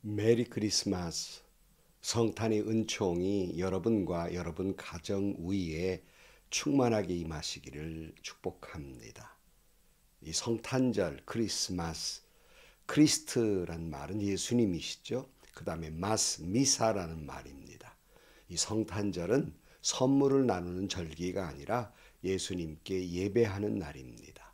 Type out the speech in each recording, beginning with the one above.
메리 크리스마스. 성탄의 은총이 여러분과 여러분 가정 위에 충만하게 임하시기를 축복합니다. 이 성탄절, 크리스마스, 크리스트란 말은 예수님이시죠. 그 다음에 미사라는 말입니다. 이 성탄절은 선물을 나누는 절기가 아니라 예수님께 예배하는 날입니다.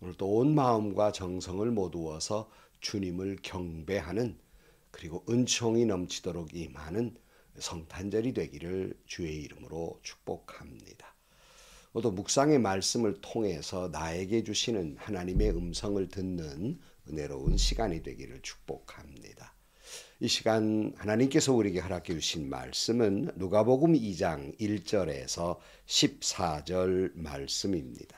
오늘도 온 마음과 정성을 모두어서 주님을 경배하는, 그리고 은총이 넘치도록 임하는 성탄절이 되기를 주의 이름으로 축복합니다. 오늘 묵상의 말씀을 통해서 나에게 주시는 하나님의 음성을 듣는 은혜로운 시간이 되기를 축복합니다. 이 시간 하나님께서 우리에게 허락해 주신 말씀은 누가복음 2장 1절에서 14절 말씀입니다.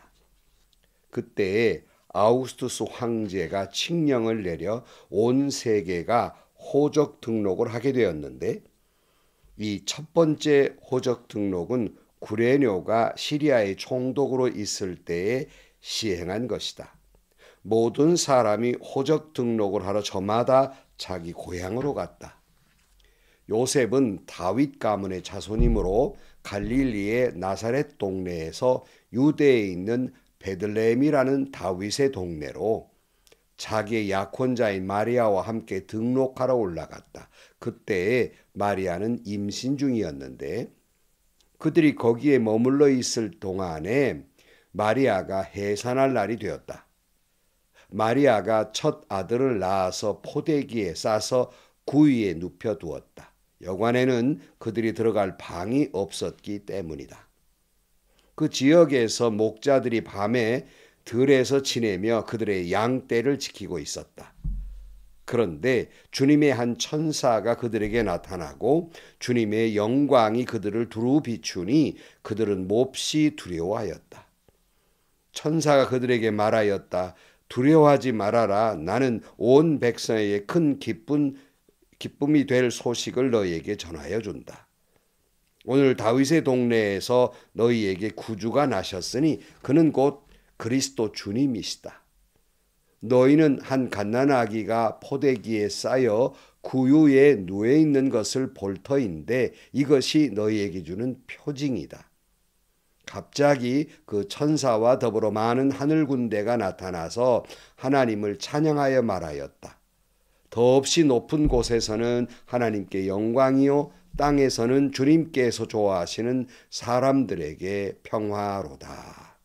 그때에 아우구스투스 황제가 칙령을 내려 온 세계가 호적 등록을 하게 되었는데, 이 첫 번째 호적 등록은 구레뇨가 시리아의 총독으로 있을 때에 시행한 것이다. 모든 사람이 호적 등록을 하러 저마다 자기 고향으로 갔다. 요셉은 다윗 가문의 자손이므로 갈릴리의 나사렛 동네에서 유대에 있는 베들레헴이라는 다윗의 동네로 자기의 약혼자인 마리아와 함께 등록하러 올라갔다. 그때에 마리아는 임신 중이었는데, 그들이 거기에 머물러 있을 동안에 마리아가 해산할 날이 되었다. 마리아가 첫 아들을 낳아서 포대기에 싸서 구위에 눕혀 두었다. 여관에는 그들이 들어갈 방이 없었기 때문이다. 그 지역에서 목자들이 밤에 들에서 지내며 그들의 양떼를 지키고 있었다. 그런데 주님의 한 천사가 그들에게 나타나고 주님의 영광이 그들을 두루 비추니 그들은 몹시 두려워하였다. 천사가 그들에게 말하였다. 두려워하지 말아라. 나는 온 백성에게 큰 기쁨이 될 소식을 너희에게 전하여 준다. 오늘 다윗의 동네에서 너희에게 구주가 나셨으니 그는 곧 그리스도 주님이시다. 너희는 한 갓난아기가 포대기에 쌓여 구유에 누워 있는 것을 볼 터인데 이것이 너희에게 주는 표징이다. 갑자기 그 천사와 더불어 많은 하늘 군대가 나타나서 하나님을 찬양하여 말하였다. 더없이 높은 곳에서는 하나님께 영광이요, 땅에서는 주님께서 좋아하시는 사람들에게 평화로다.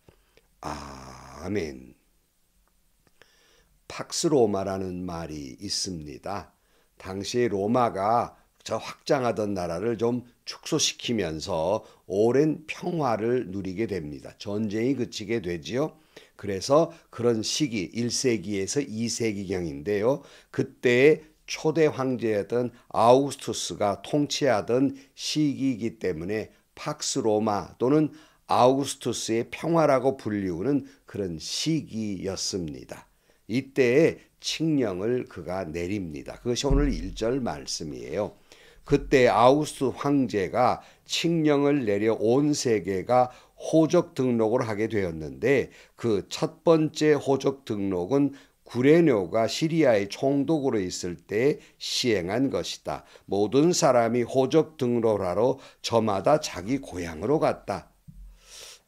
아멘. 팍스 로마라는 말이 있습니다. 당시 로마가 저 확장하던 나라를 좀 축소시키면서 오랜 평화를 누리게 됩니다. 전쟁이 그치게 되지요. 그래서 그런 시기 1세기에서 2세기경인데요. 그때 초대 황제였던 아우구스투스가 통치하던 시기이기 때문에 팍스 로마 또는 아우구스투스의 평화라고 불리우는 그런 시기였습니다. 이때에 칙령을 그가 내립니다. 그것이 오늘 1절 말씀이에요. 그때 아우구스투스 황제가 칙령을 내려 온 세계가 호적 등록을 하게 되었는데, 그 첫 번째 호적 등록은 구레뇨가 시리아의 총독으로 있을 때 시행한 것이다. 모든 사람이 호적 등록을 하러 저마다 자기 고향으로 갔다.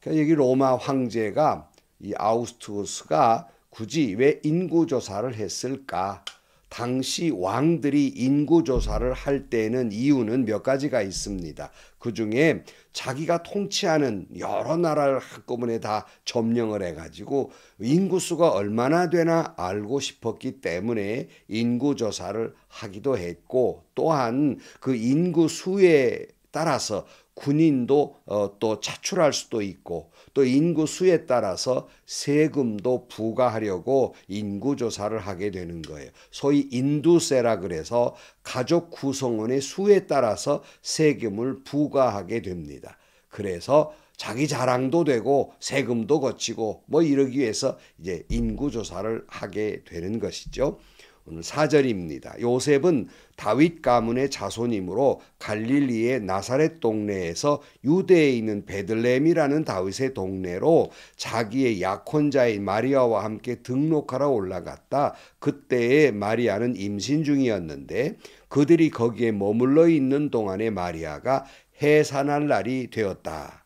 그러니까 여기 로마 황제가, 이 아우구스투스가 굳이 왜 인구조사를 했을까? 당시 왕들이 인구조사를 할 때는 이유는 몇 가지가 있습니다. 그 중에 자기가 통치하는 여러 나라를 한꺼번에 다 점령을 해가지고 인구수가 얼마나 되나 알고 싶었기 때문에 인구조사를 하기도 했고, 또한 그 인구수에 따라서 군인도 또 차출할 수도 있고, 또 인구수에 따라서 세금도 부과하려고 인구조사를 하게 되는 거예요. 소위 인두세라 그래서 가족 구성원의 수에 따라서 세금을 부과하게 됩니다. 그래서 자기 자랑도 되고 세금도 거치고 뭐 이러기 위해서 이제 인구조사를 하게 되는 것이죠. 오늘 4절입니다. 요셉은 다윗 가문의 자손이므로 갈릴리의 나사렛 동네에서 유대에 있는 베들레헴이라는 다윗의 동네로 자기의 약혼자인 마리아와 함께 등록하러 올라갔다. 그때에 마리아는 임신 중이었는데 그들이 거기에 머물러 있는 동안에 마리아가 해산할 날이 되었다.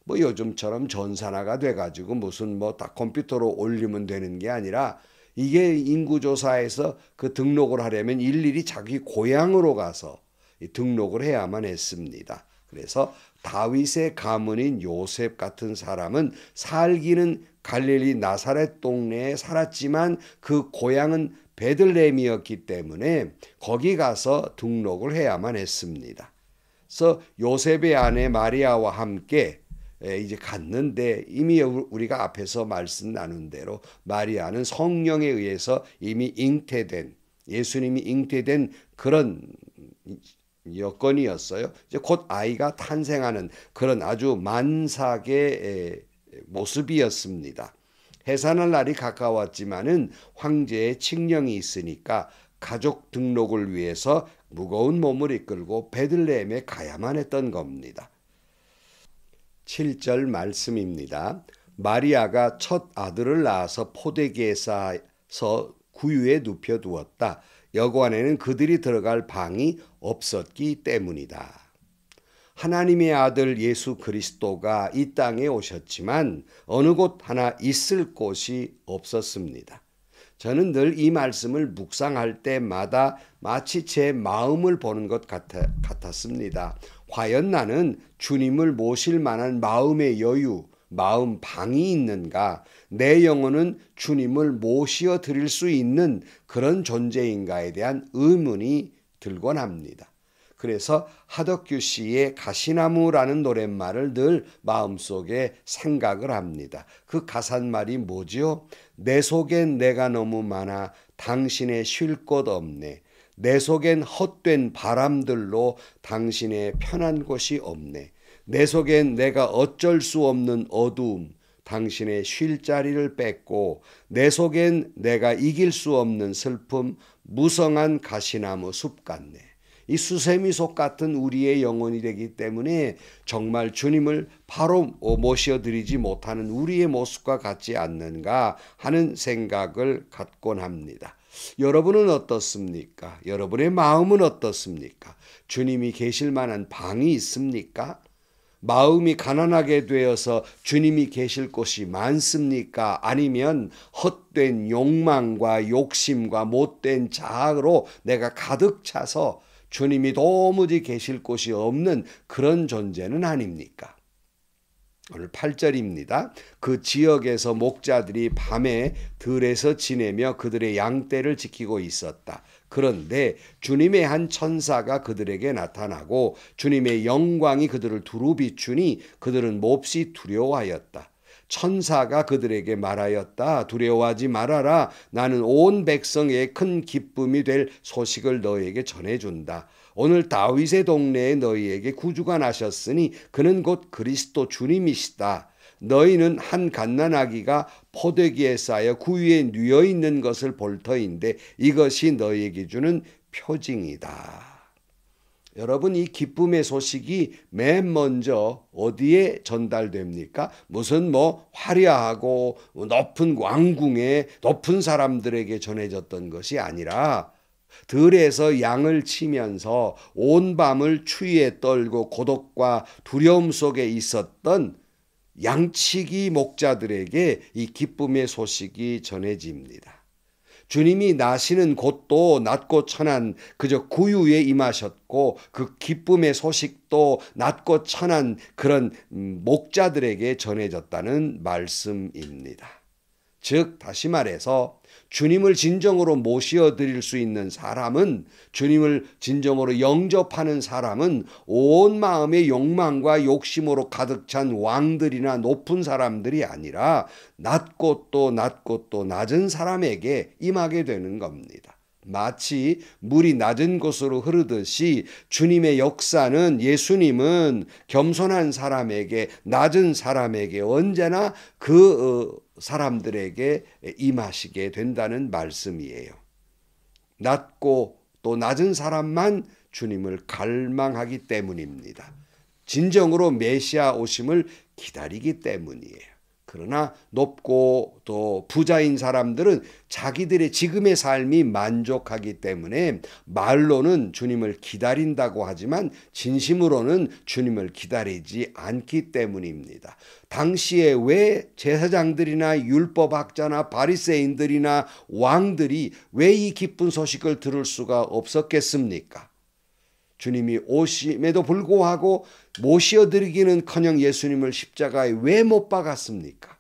뭐 요즘처럼 전산화가 돼가지고 무슨 뭐 다 컴퓨터로 올리면 되는 게 아니라 이게 인구조사에서 그 등록을 하려면 일일이 자기 고향으로 가서 등록을 해야만 했습니다. 그래서 다윗의 가문인 요셉 같은 사람은 살기는 갈릴리 나사렛 동네에 살았지만 그 고향은 베들레헴이었기 때문에 거기 가서 등록을 해야만 했습니다. 그래서 요셉의 아내 마리아와 함께 이제 갔는데 이미 우리가 앞에서 말씀 나눈 대로 마리아는 성령에 의해서 이미 잉태된, 예수님이 잉태된 그런 여건이었어요. 이제 곧 아이가 탄생하는 그런 아주 만삭의 모습이었습니다. 해산할 날이 가까웠지만은 황제의 칙령이 있으니까 가족 등록을 위해서 무거운 몸을 이끌고 베들레헴에 가야만 했던 겁니다. 7절 말씀입니다. 마리아가 첫 아들을 낳아서 포대기에 싸서 구유에 눕혀두었다. 여관에는 그들이 들어갈 방이 없었기 때문이다. 하나님의 아들 예수 그리스도가 이 땅에 오셨지만 어느 곳 하나 있을 곳이 없었습니다. 저는 늘 이 말씀을 묵상할 때마다 마치 제 마음을 보는 것 같았습니다. 과연 나는 주님을 모실 만한 마음의 여유, 마음 방이 있는가? 내 영혼은 주님을 모시어 드릴 수 있는 그런 존재인가에 대한 의문이 들곤 합니다. 그래서 하덕규 씨의 가시나무라는 노랫말을 늘 마음속에 생각을 합니다. 그 가사말이 뭐지요? 내 속엔 내가 너무 많아 당신의 쉴 곳 없네. 내 속엔 헛된 바람들로 당신의 편한 곳이 없네. 내 속엔 내가 어쩔 수 없는 어두움, 당신의 쉴 자리를 뺏고 내 속엔 내가 이길 수 없는 슬픔, 무성한 가시나무 숲 같네. 이 수세미속 같은 우리의 영혼이 되기 때문에 정말 주님을 바로 모셔드리지 못하는 우리의 모습과 같지 않는가 하는 생각을 갖곤 합니다. 여러분은 어떻습니까? 여러분의 마음은 어떻습니까? 주님이 계실 만한 방이 있습니까? 마음이 가난하게 되어서 주님이 계실 곳이 많습니까? 아니면 헛된 욕망과 욕심과 못된 자아로 내가 가득 차서 주님이 도무지 계실 곳이 없는 그런 존재는 아닙니까? 오늘 8절입니다. 그 지역에서 목자들이 밤에 들에서 지내며 그들의 양떼를 지키고 있었다. 그런데 주님의 한 천사가 그들에게 나타나고 주님의 영광이 그들을 두루 비추니 그들은 몹시 두려워하였다. 천사가 그들에게 말하였다. 두려워하지 말아라. 나는 온 백성의 큰 기쁨이 될 소식을 너에게 전해준다. 오늘 다윗의 동네에 너희에게 구주가 나셨으니 그는 곧 그리스도 주님이시다. 너희는 한 갓난아기가 포대기에 쌓여 구유에 누워 있는 것을 볼 터인데 이것이 너희에게 주는 표징이다. 여러분, 이 기쁨의 소식이 맨 먼저 어디에 전달됩니까? 무슨 화려하고 높은 왕궁의 높은 사람들에게 전해졌던 것이 아니라 들에서 양을 치면서 온 밤을 추위에 떨고 고독과 두려움 속에 있었던 양치기 목자들에게 이 기쁨의 소식이 전해집니다. 주님이 나시는 곳도 낮고 천한 그저 구유에 임하셨고 그 기쁨의 소식도 낮고 천한 그런 목자들에게 전해졌다는 말씀입니다. 즉 다시 말해서 주님을 진정으로 모시어드릴 수 있는 사람은, 주님을 진정으로 영접하는 사람은 온 마음의 욕망과 욕심으로 가득 찬 왕들이나 높은 사람들이 아니라 낮고 또 낮은 사람에게 임하게 되는 겁니다. 마치 물이 낮은 곳으로 흐르듯이 주님의 역사는, 예수님은 겸손한 사람에게, 낮은 사람에게 언제나 그 사람들에게 임하시게 된다는 말씀이에요. 낮고 또 낮은 사람만 주님을 갈망하기 때문입니다. 진정으로 메시아 오심을 기다리기 때문이에요. 그러나 높고 또 부자인 사람들은 자기들의 지금의 삶이 만족하기 때문에 말로는 주님을 기다린다고 하지만 진심으로는 주님을 기다리지 않기 때문입니다. 당시에 왜 제사장들이나 율법학자나 바리새인들이나 왕들이 왜 이 기쁜 소식을 들을 수가 없었겠습니까? 주님이 오심에도 불구하고 모시어드리기는커녕 예수님을 십자가에 왜 못 박았습니까?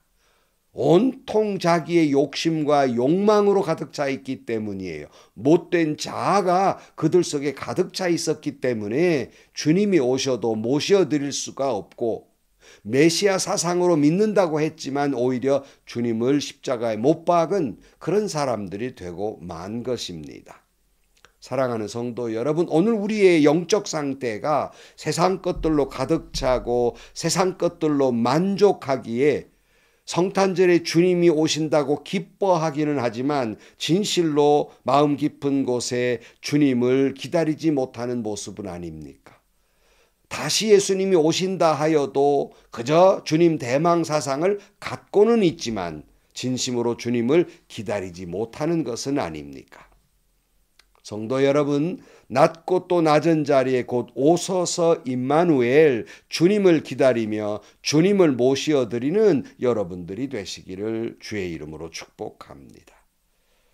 온통 자기의 욕심과 욕망으로 가득 차 있기 때문이에요. 못된 자아가 그들 속에 가득 차 있었기 때문에 주님이 오셔도 모시어드릴 수가 없고 메시아 사상으로 믿는다고 했지만 오히려 주님을 십자가에 못 박은 그런 사람들이 되고 만 것입니다. 사랑하는 성도 여러분, 오늘 우리의 영적 상태가 세상 것들로 가득 차고 세상 것들로 만족하기에 성탄절에 주님이 오신다고 기뻐하기는 하지만 진실로 마음 깊은 곳에 주님을 기다리지 못하는 모습은 아닙니까? 다시 예수님이 오신다 하여도 그저 주님 대망 사상을 갖고는 있지만 진심으로 주님을 기다리지 못하는 것은 아닙니까? 성도 여러분, 낮고 또 낮은 자리에 곧 오소서 임마누엘 주님을 기다리며 주님을 모시어드리는 여러분들이 되시기를 주의 이름으로 축복합니다.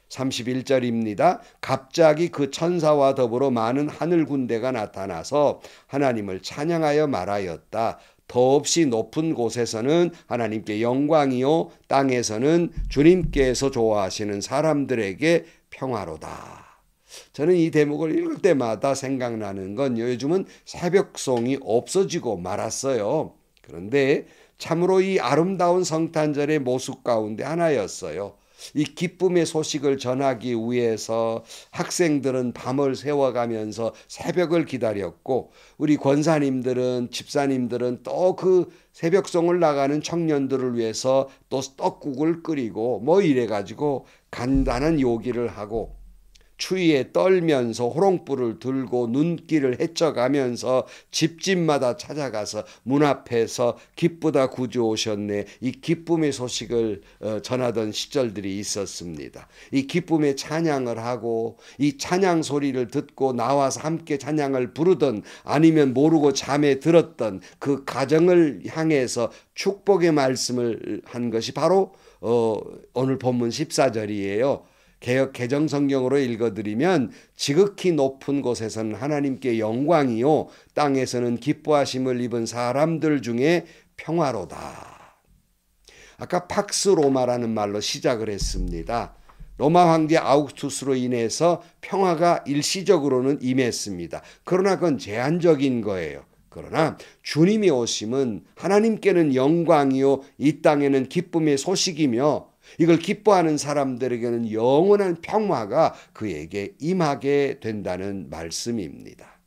31절입니다. 갑자기 그 천사와 더불어 많은 하늘 군대가 나타나서 하나님을 찬양하여 말하였다. 더없이 높은 곳에서는 하나님께 영광이요 땅에서는 주님께서 좋아하시는 사람들에게 평화로다. 저는 이 대목을 읽을 때마다 생각나는 건 요즘은 새벽송이 없어지고 말았어요. 그런데 참으로 이 아름다운 성탄절의 모습 가운데 하나였어요. 이 기쁨의 소식을 전하기 위해서 학생들은 밤을 새워가면서 새벽을 기다렸고 우리 권사님들은 집사님들은 또 그 새벽송을 나가는 청년들을 위해서 또 떡국을 끓이고 뭐 이래가지고 간단한 요기를 하고 추위에 떨면서 호롱불을 들고 눈길을 헤쳐가면서 집집마다 찾아가서 문 앞에서 기쁘다 구주 오셨네 이 기쁨의 소식을 전하던 시절들이 있었습니다. 이 기쁨의 찬양을 하고 이 찬양 소리를 듣고 나와서 함께 찬양을 부르던 아니면 모르고 잠에 들었던 그 가정을 향해서 축복의 말씀을 한 것이 바로 오늘 본문 14절이에요. 개역 개정 성경으로 읽어드리면 지극히 높은 곳에서는 하나님께 영광이요 땅에서는 기뻐하심을 입은 사람들 중에 평화로다. 아까 팍스 로마라는 말로 시작을 했습니다. 로마 황제 아우구스투스로 인해서 평화가 일시적으로는 임했습니다. 그러나 그건 제한적인 거예요. 그러나 주님이 오심은 하나님께는 영광이요 이 땅에는 기쁨의 소식이며 이걸 기뻐하는 사람들에게는 영원한 평화가 그에게 임하게 된다는 말씀입니다.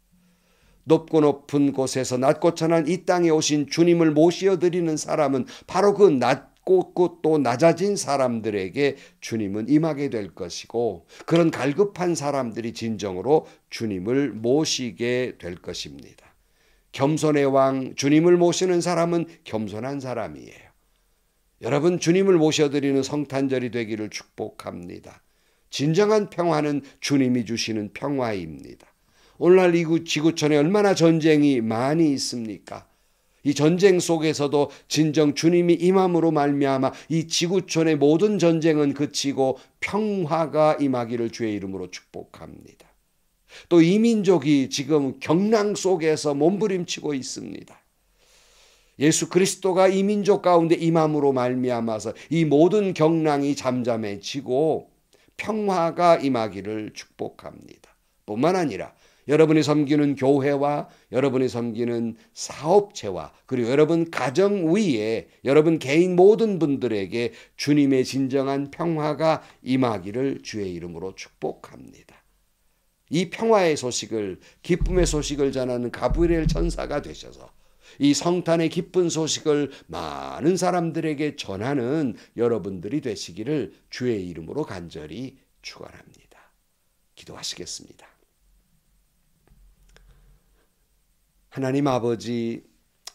높고 높은 곳에서 낮고 천한 이 땅에 오신 주님을 모시어드리는 사람은 바로 그 낮고 또 낮아진 사람들에게 주님은 임하게 될 것이고 그런 갈급한 사람들이 진정으로 주님을 모시게 될 것입니다. 겸손의 왕 주님을 모시는 사람은 겸손한 사람이에요. 여러분 주님을 모셔드리는 성탄절이 되기를 축복합니다. 진정한 평화는 주님이 주시는 평화입니다. 오늘날 이 지구촌에 얼마나 전쟁이 많이 있습니까? 이 전쟁 속에서도 진정 주님이 임함으로 말미암아 이 지구촌의 모든 전쟁은 그치고 평화가 임하기를 주의 이름으로 축복합니다. 또 이 민족이 지금 경랑 속에서 몸부림치고 있습니다. 예수 그리스도가 이 민족 가운데 임함으로 말미암아서 이 모든 경랑이 잠잠해지고 평화가 임하기를 축복합니다. 뿐만 아니라 여러분이 섬기는 교회와 여러분이 섬기는 사업체와 그리고 여러분 가정 위에 여러분 개인 모든 분들에게 주님의 진정한 평화가 임하기를 주의 이름으로 축복합니다. 이 평화의 소식을 기쁨의 소식을 전하는 가브리엘 천사가 되셔서 이 성탄의 기쁜 소식을 많은 사람들에게 전하는 여러분들이 되시기를 주의 이름으로 간절히 축원합니다. 기도하시겠습니다. 하나님 아버지,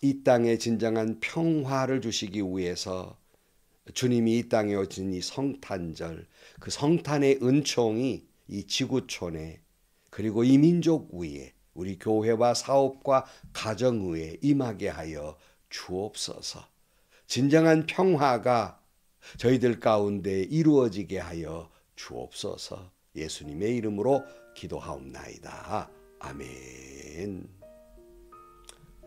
이 땅에 진정한 평화를 주시기 위해서 주님이 이 땅에 오신 이 성탄절, 그 성탄의 은총이 이 지구촌에 그리고 이 민족 위에 우리 교회와 사업과 가정 위에 임하게 하여 주옵소서. 진정한 평화가 저희들 가운데 이루어지게 하여 주옵소서. 예수님의 이름으로 기도하옵나이다. 아멘.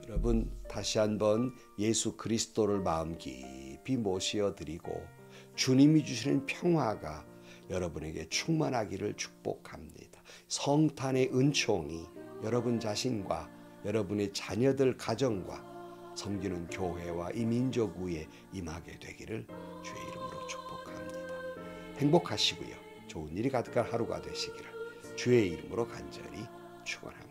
여러분, 다시 한번 예수 그리스도를 마음 깊이 모시어 드리고 주님이 주시는 평화가 여러분에게 충만하기를 축복합니다. 성탄의 은총이 여러분 자신과 여러분의 자녀들 가정과 섬기는 교회와 이 민족 위에 임하게 되기를 주의 이름으로 축복합니다. 행복하시고요. 좋은 일이 가득한 하루가 되시기를 주의 이름으로 간절히 축원합니다.